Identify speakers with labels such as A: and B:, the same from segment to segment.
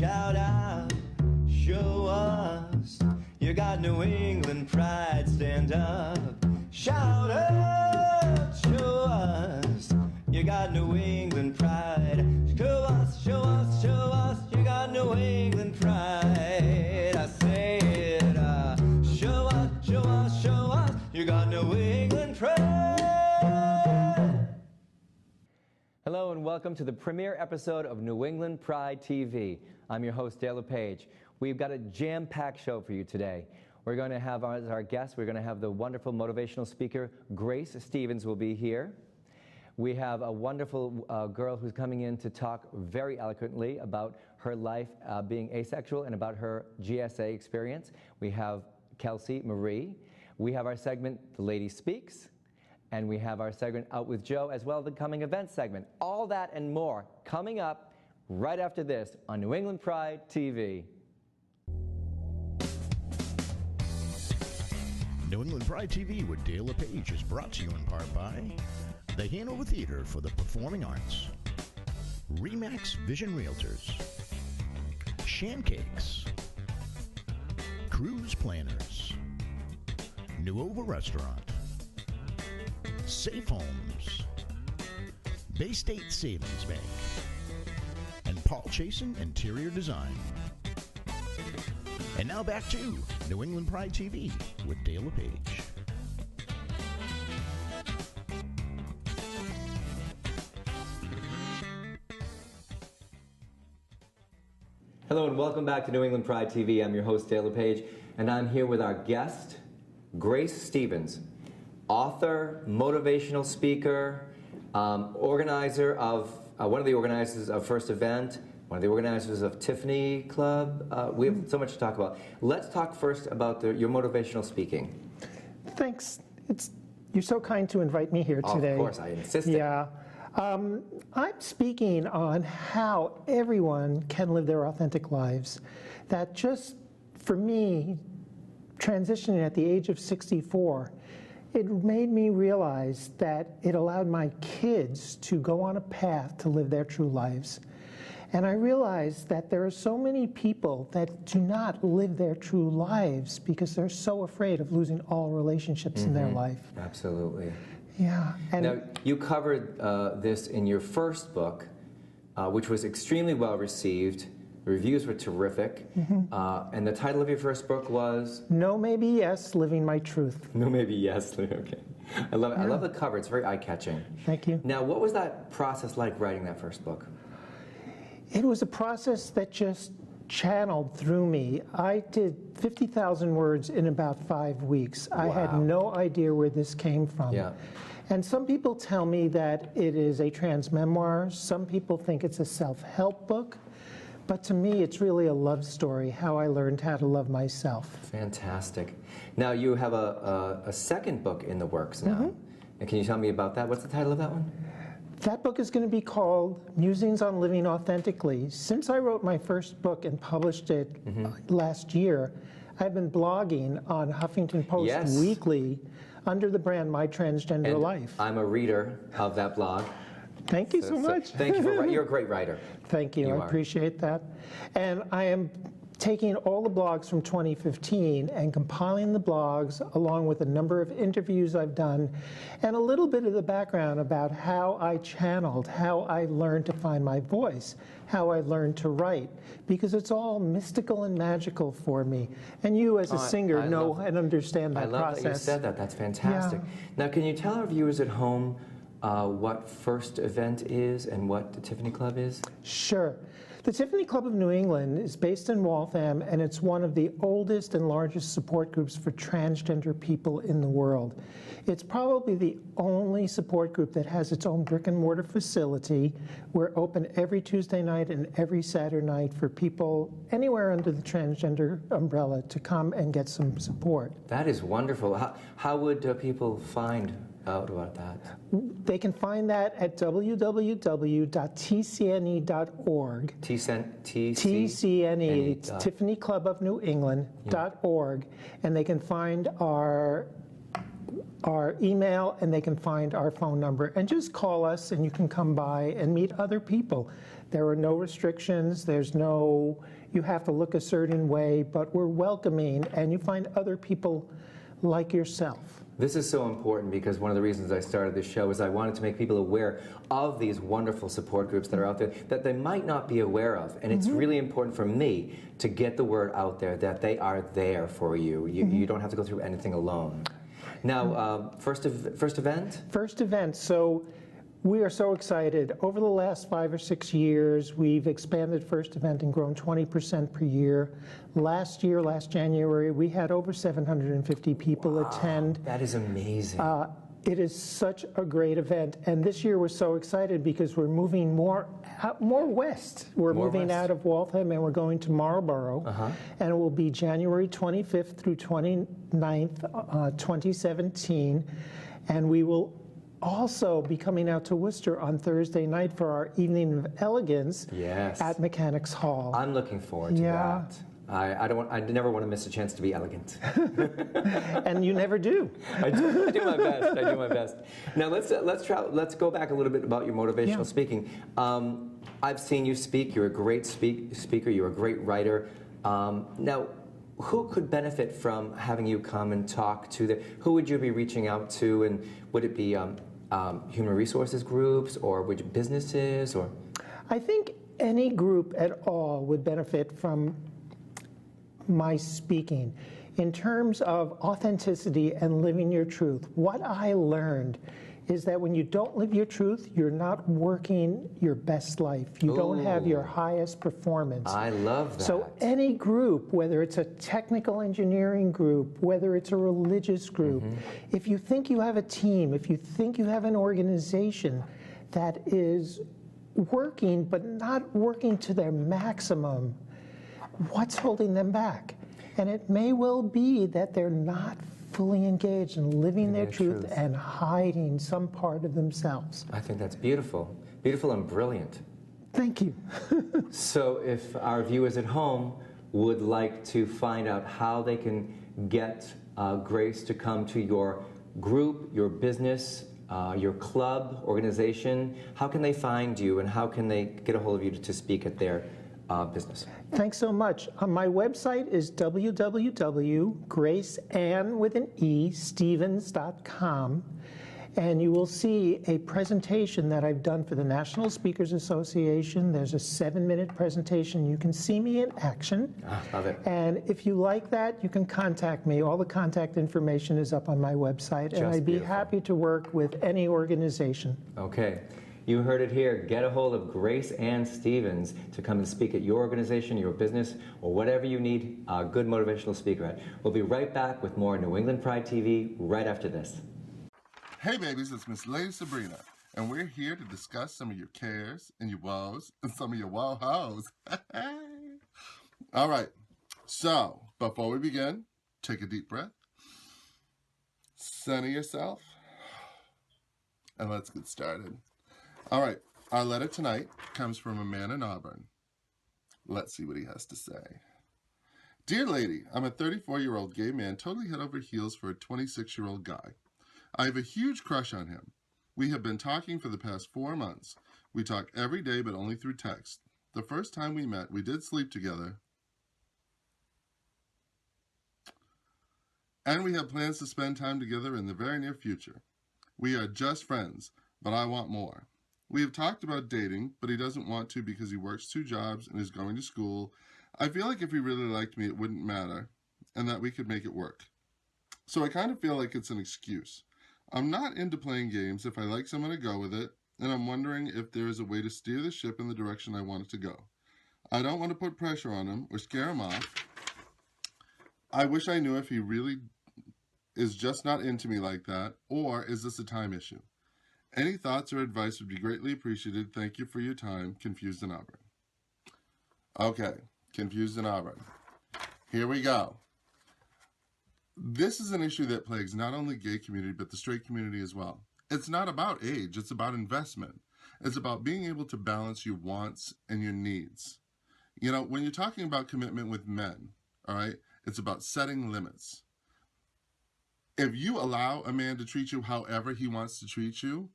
A: Shout out, show us you got New England pride, stand up. Shout out, show us you got New England pride. Show us, show us, show us you got New England pride. I say it, show us, show us, show us you got New England pride.
B: Hello and welcome to the premiere episode of New England Pride TV. I'm your host, Dale LePage. We've got a jam-packed show for you today. We're going to have as our guest, we're going to have the wonderful motivational speaker, Grace Stevens will be here. We have a wonderful girl who's coming in to talk very eloquently about her life being asexual and about her GSA experience. We have Kelsey Marie. We have our segment, The Lady Speaks. And we have our segment, Out with Joe, as well as the coming events segment. All that and more coming up right after this on New England Pride TV.
C: New England Pride TV with Dale LePage is brought to you in part by the Hanover Theater for the Performing Arts, Remax Vision Realtors, Shancakes, Cruise Planners, Nuova Restaurant, Safe Homes, Bay State Savings Bank, and Paul Chasen Interior Design. And now back to New England Pride TV with Dale LePage.
B: Hello and welcome back to New England Pride TV. I'm your host, Dale LePage, and I'm here with our guest, Grace Stevens, author, motivational speaker, organizer of, one of the organizers of First Event, one of the organizers of Tiffany Club. We have so much to talk about. Let's talk first about your motivational speaking.
D: Thanks. You're so kind to invite me here today.
B: Of course, I insisted.
D: Yeah. I'm speaking on how everyone can live their authentic lives. That just, for me, transitioning at the age of 64, it made me realize that it allowed my kids to go on a path to live their true lives. And I realized that there are so many people that do not live their true lives because they're so afraid of losing all relationships in their life.
B: Absolutely.
D: Yeah. And
B: now, you covered this in your first book, which was extremely well received. The reviews were terrific. And the title of your first book was?
D: No, Maybe Yes, Living My Truth.
B: No, Maybe Yes. Okay. I love it. Yeah. I love the cover. It's very eye-catching.
D: Thank you.
B: Now, what was that process like writing that first book?
D: It was a process that just channeled through me. I did 50,000 words in about 5 weeks. Wow. I had no idea where this came from.
B: Yeah.
D: And some people tell me that it is a trans memoir. Some people think it's a self-help book. But to me, it's really a love story, how I learned how to love myself.
B: Fantastic. Now, you have a second book in the works now. And can you tell me about that? What's the title of that one?
D: That book is going to be called Musings on Living Authentically. Since I wrote my first book and published it last year, I've been blogging on Huffington Post Weekly under the brand My Transgender Life.
B: I'm a reader of that blog.
D: Thank you so much.
B: Thank you for you're a great writer.
D: Thank you. I appreciate that. And I am taking all the blogs from 2015 and compiling the blogs along with a number of interviews I've done and a little bit of the background about how I channeled, how I learned to find my voice, how I learned to write, because it's all mystical and magical for me. And you as a singer know and understand that process.
B: I love that you said that. That's fantastic. Yeah. Now, can you tell our viewers at home what First Event is and what the Tiffany Club is?
D: Sure. The Tiffany Club of New England is based in Waltham, and it's one of the oldest and largest support groups for transgender people in the world. It's probably the only support group that has its own brick and mortar facility. We're open every Tuesday night and every Saturday night for people anywhere under the transgender umbrella to come and get some support.
B: That is wonderful. How would people find out about that?
D: They can find that at www.tcne.org. TCNE, it's Tiffany Club of New England.org, and they can find our our email, and they can find our phone number. And just call us, and you can come by and meet other people. There are no restrictions. There's no, you have to look a certain way, but we're welcoming, and you find other people like yourself.
B: This is so important because one of the reasons I started this show is I wanted to make people aware of these wonderful support groups that are out there that they might not be aware of. And it's really important for me to get the word out there that they are there for you. You don't have to go through anything alone. Now, first event?
D: First event. So we are so excited. Over the last 5 or 6 years, we've expanded First Event and grown 20% per year. Last January, we had over 750 people attend.
B: That is amazing.
D: It is such a great event. And this year we're so excited because we're moving more west. We're moving out of Waltham and we're going to Marlborough. And it will be January 25th through 29th, 2017. And we will also be coming out to Worcester on Thursday night for our Evening of Elegance at Mechanics Hall.
B: I'm looking forward to that. I never want to miss a chance to be elegant.
D: And you never do.
B: I do my best. I do my best. Now let's go back a little bit about your motivational speaking. I've seen you speak. You're a great speaker. You're a great writer. Now, who could benefit from having you come and talk to who would you be reaching out to, and would it be human resources groups, or would you businesses, or?
D: I think any group at all would benefit from my speaking. In terms of authenticity and living your truth, what I learned is that when you don't live your truth, you're not working your best life. You don't have your highest performance.
B: I love that.
D: So any group, whether it's a technical engineering group, whether it's a religious group, if you think you have a team, if you think you have an organization that is working but not working to their maximum, what's holding them back? And it may well be that they're not fully engaged in living their truth and hiding some part of themselves.
B: I think that's beautiful. Beautiful and brilliant.
D: Thank you.
B: So if our viewers at home would like to find out how they can get Grace to come to your group, your business, your club, organization, how can they find you, and how can they get a hold of you to speak at their business?
D: Thanks so much. My website is www.graceann.stevens.com, and you will see a presentation that I've done for the National Speakers Association. There's a 7-minute presentation. You can see me in action.
B: Love it.
D: And if you like that, you can contact me. All the contact information is up on my website, and I'd be happy to work with any organization.
B: Okay. You heard it here. Get a hold of Grace Ann Stevens to come and speak at your organization, your business, or whatever you need a good motivational speaker at. We'll be right back with more New England Pride TV right after this.
E: Hey babies, it's Miss Lady Sabrina, and we're here to discuss some of your cares and your woes and some of your woe-hoes. All right, so before we begin, take a deep breath, center yourself, and let's get started. All right, our letter tonight comes from a man in Auburn. Let's see what he has to say. Dear lady, I'm a 34-year-old gay man totally head over heels for a 26-year-old guy. I have a huge crush on him. We have been talking for the past 4 months. We talk every day, but only through text. The first time we met, we did sleep together. And we have plans to spend time together in the very near future. We are just friends, but I want more. We have talked about dating, but he doesn't want to because he works 2 jobs and is going to school. I feel like if he really liked me, it wouldn't matter, and that we could make it work. So I kind of feel like it's an excuse. I'm not into playing games. If I like someone, I go with it, and I'm wondering if there is a way to steer the ship in the direction I want it to go. I don't want to put pressure on him or scare him off. I wish I knew if he really is just not into me like that, or is this a time issue? Any thoughts or advice would be greatly appreciated. Thank you for your time. Confused in Auburn. Okay, Confused in Auburn. Here we go. This is an issue that plagues not only gay community, but the straight community as well. It's not about age. It's about investment. It's about being able to balance your wants and your needs. You know, when you're talking about commitment with men, all right, it's about setting limits. if you allow a man to treat you however he wants to treat you,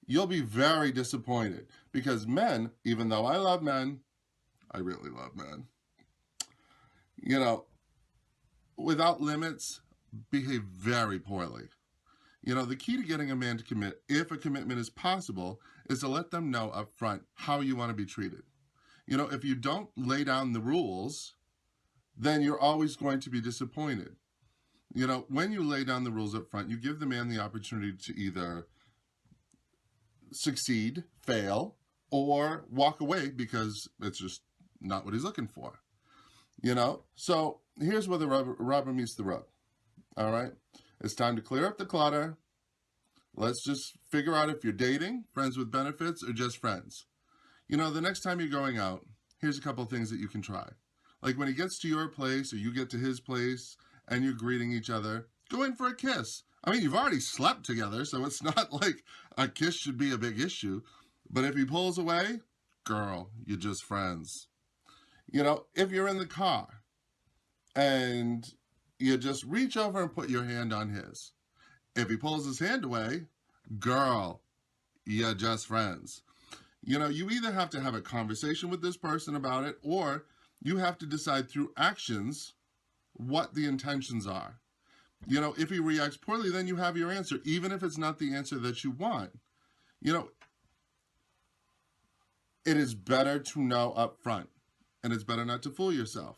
E: you'll be very disappointed. Because men, even though I love men, I really love men, you know, without limits, behave very poorly. You know, the key to getting a man to commit, if a commitment is possible, is to let them know up front how you want to be treated. You know, if you don't lay down the rules, then you're always going to be disappointed. You know, when you lay down the rules up front, you give the man the opportunity to either succeed, fail, or walk away because it's just not what he's looking for. You know, so here's where the rubber meets the road. All right, it's time to clear up the clutter. Let's just figure out if you're dating, friends with benefits, or just friends. You know, the next time you're going out, here's a couple things that you can try. Like when he gets to your place or you get to his place and you're greeting each other, go in for a kiss. I mean, you've already slept together, so it's not like a kiss should be a big issue. But if he pulls away, girl, you're just friends. You know, if you're in the car and you just reach over and put your hand on his. If he pulls his hand away, girl, you're just friends. You know, you either have to have a conversation with this person about it, or you have to decide through actions what the intentions are. You know, if he reacts poorly, then you have your answer, even if it's not the answer that you want. You know, it is better to know up front, and it's better not to fool yourself.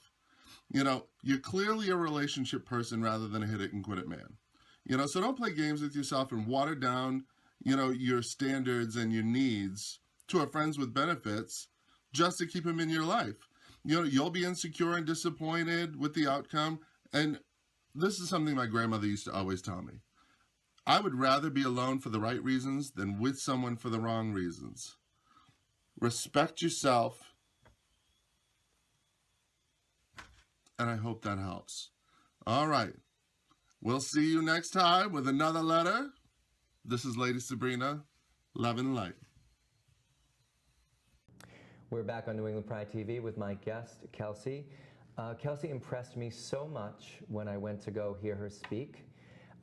E: You know, you're clearly a relationship person rather than a hit it and quit it man. You know, so don't play games with yourself and water down, you know, your standards and your needs to a friends with benefits just to keep him in your life. You know, you'll be insecure and disappointed with the outcome. And this is something my grandmother used to always tell me. I would rather be alone for the right reasons than with someone for the wrong reasons. Respect yourself. And I hope that helps. All right. We'll see you next time with another letter. This is Lady Sabrina. Love and light.
B: We're back on New England Pride TV with my guest, Kelsey. Kelsey impressed me so much when I went to go hear her speak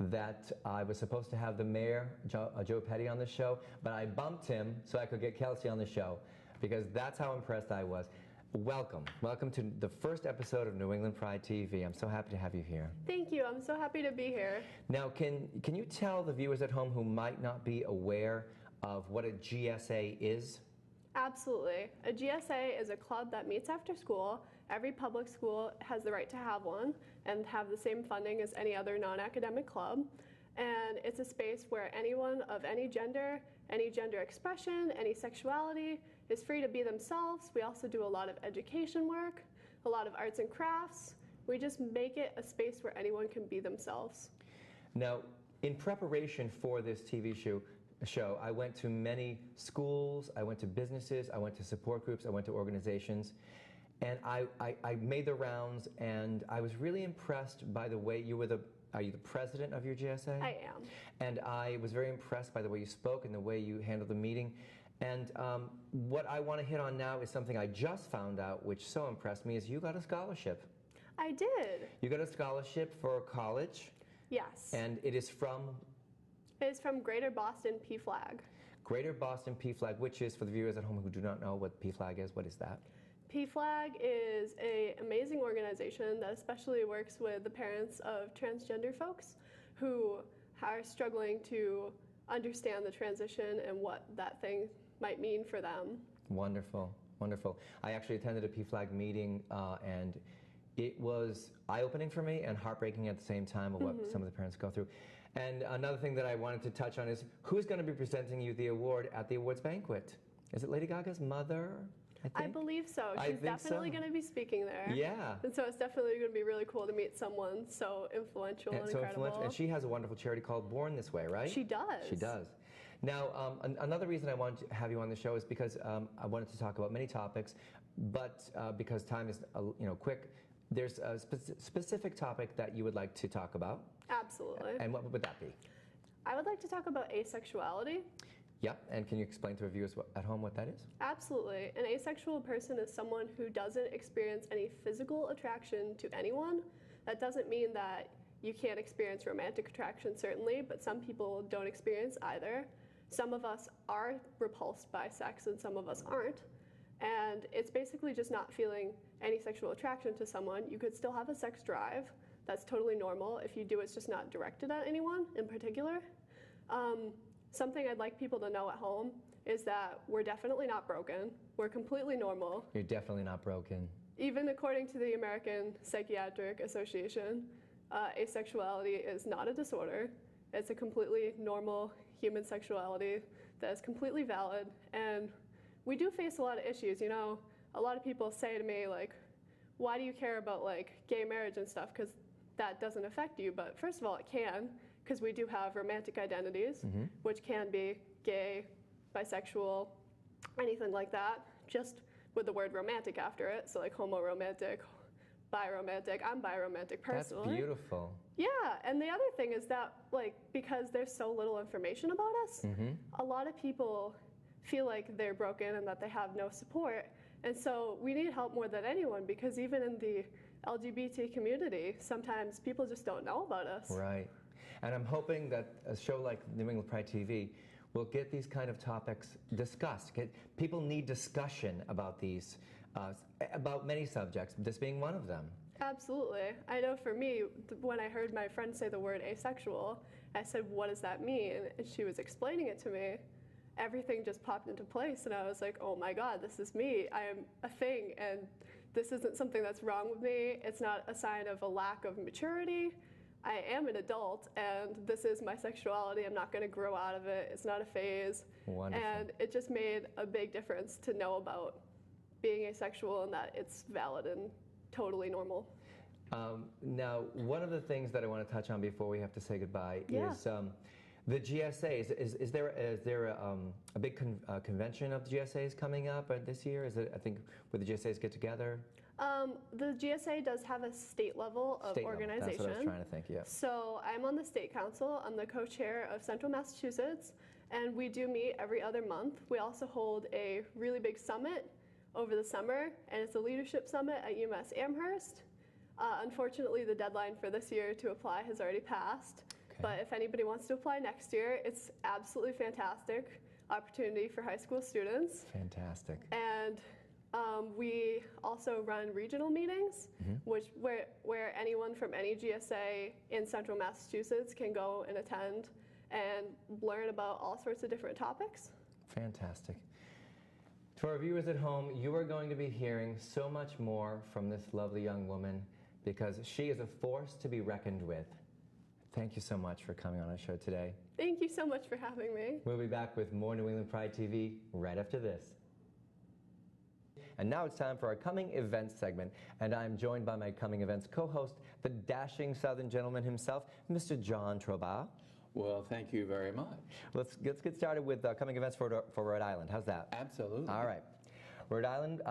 B: that I was supposed to have the mayor, Joe Petty, on the show, but I bumped him so I could get Kelsey on the show because that's how impressed I was. Welcome. Welcome to the first episode of New England Pride TV. I'm so happy to have you here.
F: Thank you. I'm so happy to be here.
B: Now, can you tell the viewers at home who might not be aware of what a GSA is?
F: Absolutely. A GSA is a club that meets after school. Every public school has the right to have one and have the same funding as any other non-academic club. And it's a space where anyone of any gender expression, any sexuality is free to be themselves. We also do a lot of education work, a lot of arts and crafts. We just make it a space where anyone can be themselves.
B: Now, in preparation for this TV show, I went to many schools, I went to businesses, I went to support groups, I went to organizations, and I made the rounds, and I was really impressed by the way are you the president of your GSA?
F: I am.
B: And I was very impressed by the way you spoke and the way you handled the meeting. And what I want to hit on now is something I just found out, which so impressed me, is you got a scholarship.
F: I did.
B: You got a scholarship for college.
F: Yes.
B: And it is from?
F: It is from Greater Boston PFLAG.
B: Greater Boston PFLAG, which is, for the viewers at home who do not know what PFLAG is, what is that?
F: PFLAG is an amazing organization that especially works with the parents of transgender folks who are struggling to understand the transition and what that thing might mean for them.
B: Wonderful, wonderful. I actually attended a PFLAG meeting and it was eye-opening for me and heartbreaking at the same time of what some of the parents go through. And another thing that I wanted to touch on is who's going to be presenting you the award at the awards banquet? Is it Lady Gaga's mother?
F: I believe so. She's definitely going to be speaking there.
B: Yeah.
F: And so it's definitely going to be really cool to meet someone so influential and incredible.
B: And she has a wonderful charity called Born This Way, right?
F: She does.
B: She does. Now, another reason I wanted to have you on the show is because I wanted to talk about many topics, but because time is quick, there's a specific topic that you would like to talk about.
F: Absolutely.
B: And what would that be?
F: I would like to talk about asexuality.
B: Yeah, and can you explain to our viewers at home what that is?
F: Absolutely. An asexual person is someone who doesn't experience any physical attraction to anyone. That doesn't mean that you can't experience romantic attraction, certainly, but some people don't experience either. Some of us are repulsed by sex and some of us aren't. And it's basically just not feeling any sexual attraction to someone. You could still have a sex drive. That's totally normal. If you do, it's just not directed at anyone in particular. Something I'd like people to know at home is that we're definitely not broken. We're completely normal.
B: You're definitely not broken.
F: Even according to the American Psychiatric Association, asexuality is not a disorder. It's a completely normal human sexuality that is completely valid. And we do face a lot of issues. You know, a lot of people say to me, like, why do you care about like gay marriage and stuff? Because that doesn't affect you. But first of all, it can, because we do have romantic identities, which can be gay, bisexual, anything like that, just with the word romantic after it. So like homo-romantic, bi-romantic. I'm bi-romantic personally.
B: That's beautiful.
F: Yeah, and the other thing is that, like, because there's so little information about us, a lot of people feel like they're broken and that they have no support. And so we need help more than anyone, because even in the LGBT community, sometimes people just don't know about us.
B: Right. And I'm hoping that a show like New England Pride TV will get these kind of topics discussed. People need discussion about these, about many subjects, this being one of them.
F: Absolutely. I know for me, when I heard my friend say the word asexual, I said, what does that mean? And she was explaining it to me. Everything just popped into place, and I was like, oh my God, this is me. I am a thing, and this isn't something that's wrong with me. It's not a sign of a lack of maturity. I am an adult, and this is my sexuality. I'm not going to grow out of it. It's not a phase.
B: Wonderful.
F: And it just made a big difference to know about being asexual and that it's valid and totally normal.
B: Now, one of the things that I want to touch on before we have to say goodbye is the GSAs. Is there a big convention of GSAs coming up this year? Is it, I think, where the GSAs get together?
F: The GSA does have a state level of organization.
B: That's what I was trying to think, yeah.
F: So I'm on the state council. I'm the co-chair of Central Massachusetts, and we do meet every other month. We also hold a really big summit over the summer, and it's a leadership summit at UMass Amherst. Unfortunately, the deadline for this year to apply has already passed. Okay. But if anybody wants to apply next year, it's absolutely fantastic opportunity for high school students.
B: Fantastic.
F: And we also run regional meetings, where anyone from any GSA in Central Massachusetts can go and attend and learn about all sorts of different topics.
B: Fantastic. To our viewers at home, you are going to be hearing so much more from this lovely young woman, because she is a force to be reckoned with. Thank you so much for coming on our show today.
F: Thank you so much for having me.
B: We'll be back with more New England Pride TV right after this. And now it's time for our coming events segment, and I'm joined by my coming events co-host, the dashing Southern gentleman himself, Mr. John Troba.
G: Well, thank you very much.
B: Let's get started with coming events for Rhode Island. How's that?
G: Absolutely.
B: All right. Rhode Island,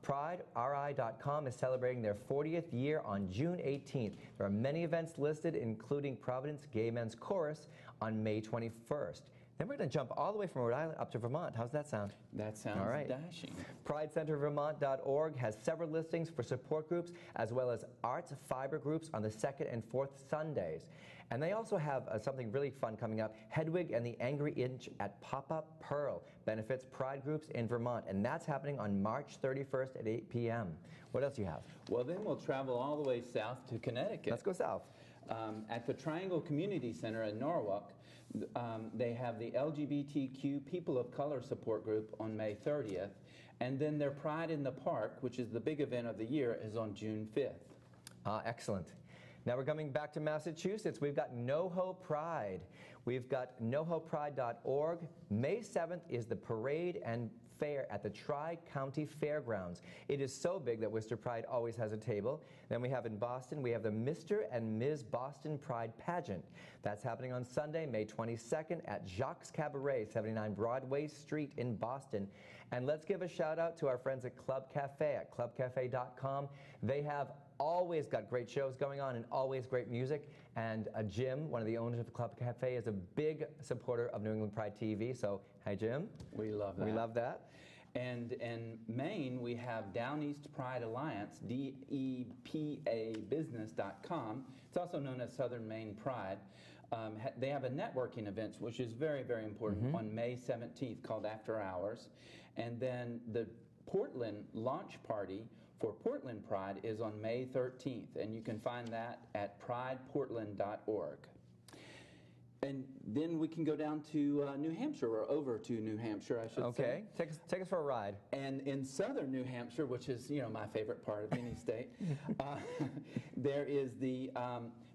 B: PrideRI.com is celebrating their 40th year on June 18th. There are many events listed, including Providence Gay Men's Chorus on May 21st. Then we're going to jump all the way from Rhode Island up to Vermont. How's that sound?
G: That sounds
B: all right.
G: dashing.
B: PrideCenterVermont.org has several listings for support groups, as well as arts fiber groups on the 2nd and 4th Sundays. And they also have something really fun coming up. Hedwig and the Angry Inch at Pop-Up Pearl benefits pride groups in Vermont, and that's happening on March 31st at 8 p.m. What else do you have?
G: Well, then we'll travel all the way south to Connecticut.
B: Let's go south.
G: At the Triangle Community Center in Norwalk, they have the LGBTQ People of Color support group on May 30th, and then their Pride in the Park, which is the big event of the year, is on June 5th.
B: Excellent. Now we're coming back to Massachusetts. We've got NoHo Pride. We've got nohopride.org. May 7th is the parade and fair at the Tri-County Fairgrounds. It is so big that Worcester Pride always has a table. Then we have in Boston, we have the Mr. and Ms. Boston Pride Pageant. That's happening on Sunday, May 22nd at Jacques Cabaret, 79 Broadway Street in Boston. And let's give a shout out to our friends at Club Cafe at clubcafe.com. They have always got great shows going on and always great music. And Jim, one of the owners of Club Cafe, is a big supporter of New England Pride TV. So, hi, Jim.
G: We love that.
B: We love that.
G: And in Maine, we have Down East Pride Alliance, DEPAbusiness.com. It's also known as Southern Maine Pride. They have a networking event, which is very, very important, on May 17th called After Hours. And then the Portland launch party for Portland Pride is on May 13th, and you can find that at prideportland.org. And then we can go down to New Hampshire, or over to New Hampshire, I should say.
B: Okay, take us for a ride.
G: And in southern New Hampshire, which is, you know, my favorite part of any state,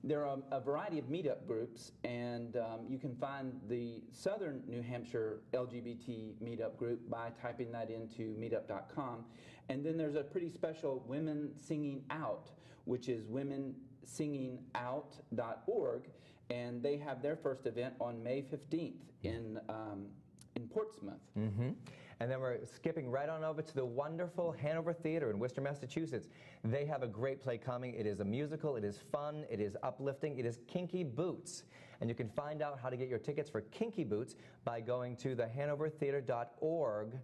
G: there are a variety of meetup groups, and you can find the Southern New Hampshire LGBT meetup group by typing that into meetup.com. And then there's a pretty special Women Singing Out, which is womensinging.out.org, and they have their first event on May 15th in Portsmouth.
B: And then we're skipping right on over to the wonderful Hanover Theatre in Worcester, Massachusetts. They have a great play coming. It is a musical, it is fun, it is uplifting, it is Kinky Boots. And you can find out how to get your tickets for Kinky Boots by going to thehanovertheatre.org,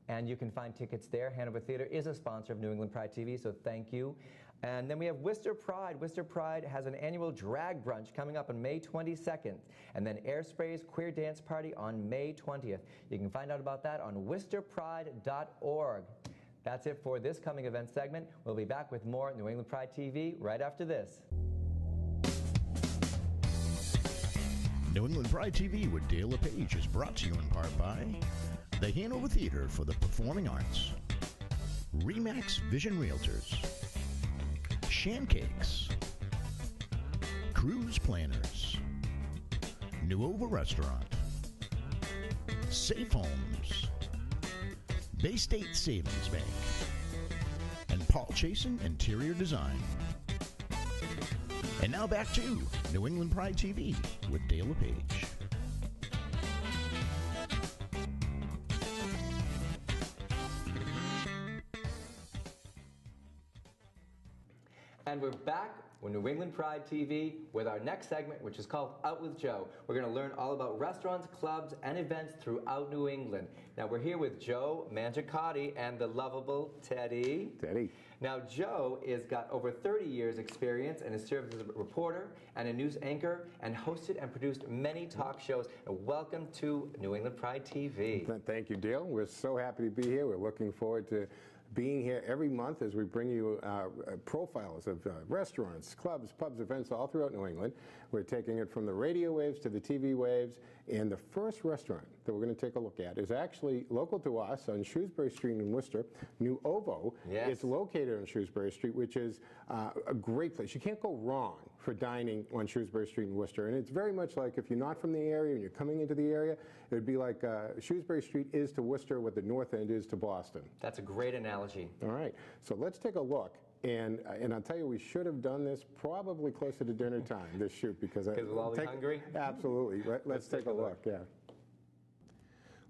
B: and you can find tickets there. Hanover Theatre is a sponsor of New England Pride TV, so thank you. And then we have Worcester Pride. Worcester Pride has an annual drag brunch coming up on May 22nd. And then Airspray's Queer Dance Party on May 20th. You can find out about that on worcesterpride.org. That's it for this coming event segment. We'll be back with more New England Pride TV right after this.
C: New England Pride TV with Dale LePage is brought to you in part by the Hanover Theatre for the Performing Arts, Remax Vision Realtors, Shancakes, Cruise Planners, Nuova Restaurant, Safe Homes, Bay State Savings Bank, and Paul Chasen Interior Design. And now back to New England Pride TV with Dale LePage.
B: And we're back with New England Pride TV with our next segment, which is called Out with Joe. We're going to learn all about restaurants, clubs, and events throughout New England. Now, we're here with Joe Mangiacotti and the lovable Teddy.
H: Teddy.
B: Now, Joe has got over 30 years experience and has served as a reporter and a news anchor and hosted and produced many talk shows. And welcome to New England Pride TV.
H: Thank you, Dale. We're so happy to be here. We're looking forward to being here every month as we bring you profiles of restaurants, clubs, pubs, events all throughout New England. We're taking it from the radio waves to the TV waves. And the first restaurant that we're going to take a look at is actually local to us on Shrewsbury Street in Worcester, Nuovo.
B: Yes.
H: It's located on Shrewsbury Street, which is a great place. You can't go wrong for dining on Shrewsbury Street in Worcester. And it's very much like if you're not from the area and you're coming into the area, it would be like Shrewsbury Street is to Worcester what the North End is to Boston.
B: That's a great analogy.
H: All right, so let's take a look. And I'll tell you, we should have done this probably closer to dinner time, this shoot, because
B: we'll all be hungry?
H: Absolutely. Let's take a look, yeah.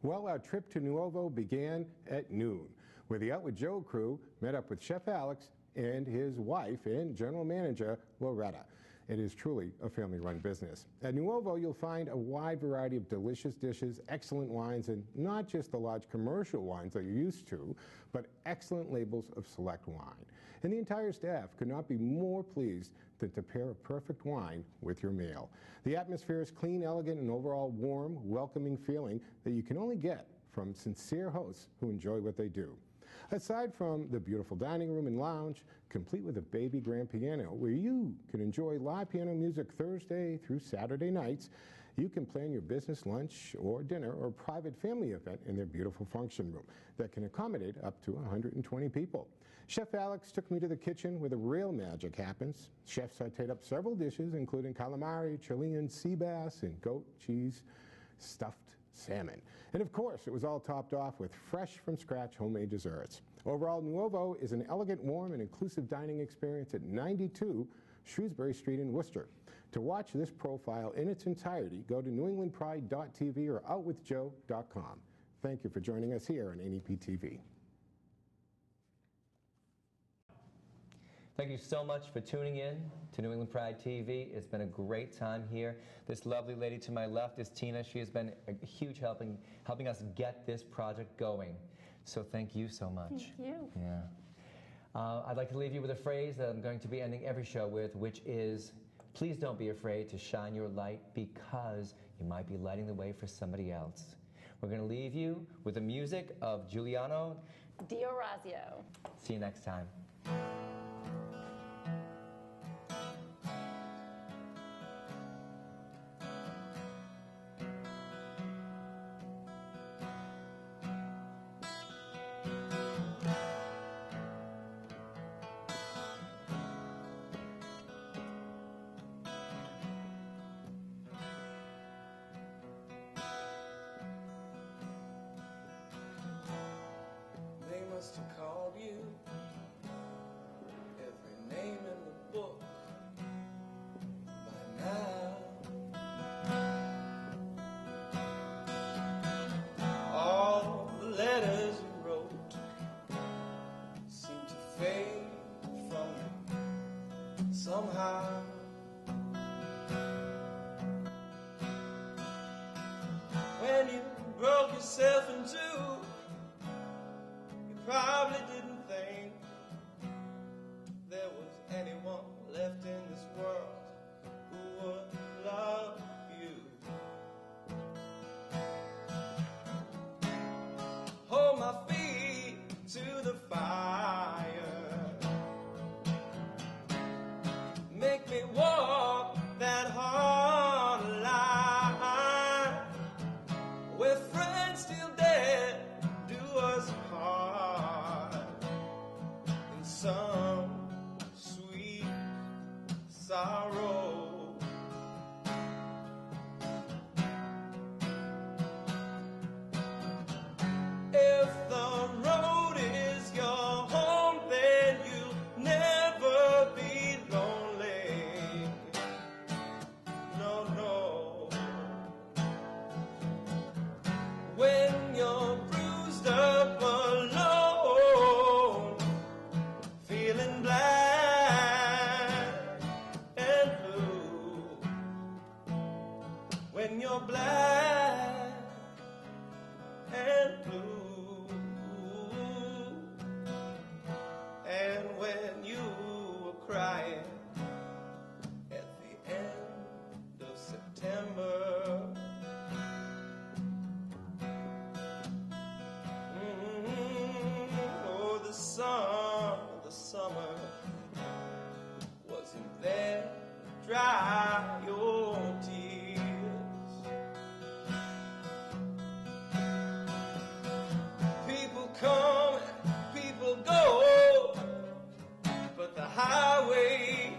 H: Well, our trip to Nuovo began at noon, where the Out with Joe crew met up with Chef Alex and his wife and general manager, Loretta. It is truly a family-run business. At Nuovo, you'll find a wide variety of delicious dishes, excellent wines, and not just the large commercial wines that you're used to, but excellent labels of select wine. And the entire staff could not be more pleased than to pair a perfect wine with your meal. The atmosphere is clean, elegant, and overall warm, welcoming feeling that you can only get from sincere hosts who enjoy what they do. Aside from the beautiful dining room and lounge, complete with a baby grand piano, where you can enjoy live piano music Thursday through Saturday nights, you can plan your business lunch or dinner or private family event in their beautiful function room that can accommodate up to 120 people. Chef Alex took me to the kitchen where the real magic happens. Chef sauteed up several dishes, including calamari, Chilean sea bass, and goat cheese stuffed salmon. And of course, it was all topped off with fresh from scratch homemade desserts. Overall, Nuovo is an elegant, warm, and inclusive dining experience at 92 Shrewsbury Street in Worcester. To watch this profile in its entirety, go to newenglandpride.tv or outwithjoe.com. Thank you for joining us here on NEP TV.
B: Thank you so much for tuning in to New England Pride TV. It's been a great time here. This lovely lady to my left is Tina. She has been a huge helping us get this project going. So thank you so much.
I: Thank you.
B: Yeah. I'd like to leave you with a phrase that I'm going to be ending every show with, which is, please don't be afraid to shine your light because you might be lighting the way for somebody else. We're going to leave you with the music of Giuliano
I: D'Orazio.
B: See you next time.
J: They must have called you every name in the book by now. All the letters you wrote seem to fade from you somehow. When you broke yourself in two, you probably didn't think there was anyone left in this world who would love you. Hold my feet to the fire, make me walk that hard line where friends still dead do us part in some sweet sorrow. If the road is your home, then you'll never be lonely. No, no. When you're bruised up alone, feeling black and blue. When you're black and blue. And when you were crying at the end of September. Oh, the sun of the summer wasn't there to dry your tears. People come and people go, but the highway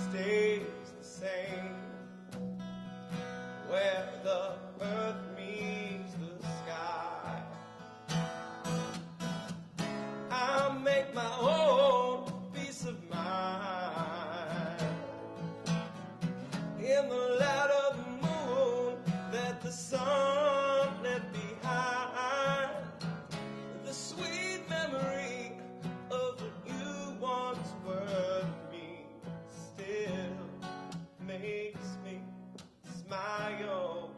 J: stays the same. Where the earth meets the sky, I make my own peace of mind in the light of the moon that the sun left behind. The sweet memory of what you once were to me still makes me smile.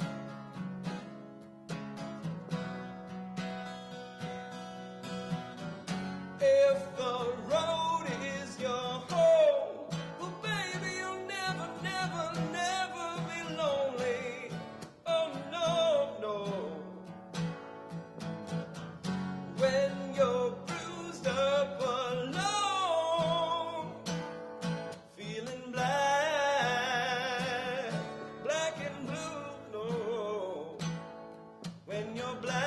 J: If the road is your home, well, baby, you'll never, never, never be lonely. Oh, no, no. When you're bruised up alone, feeling black and blue, no. When you're black,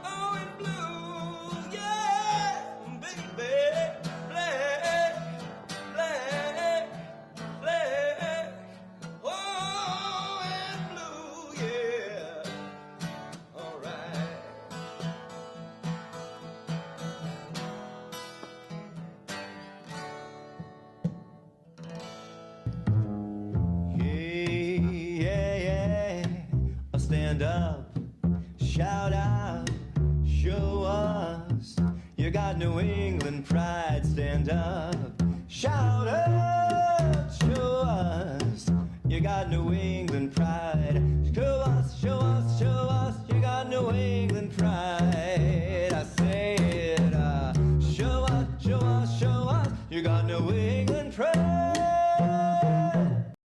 J: oh, and blue, yeah, baby, black, black, black, oh, and blue, yeah, all right.
A: Hey, yeah, yeah. Oh, stand up, shout out, show us you got New England pride. Stand up, shout out, show us you got New England pride.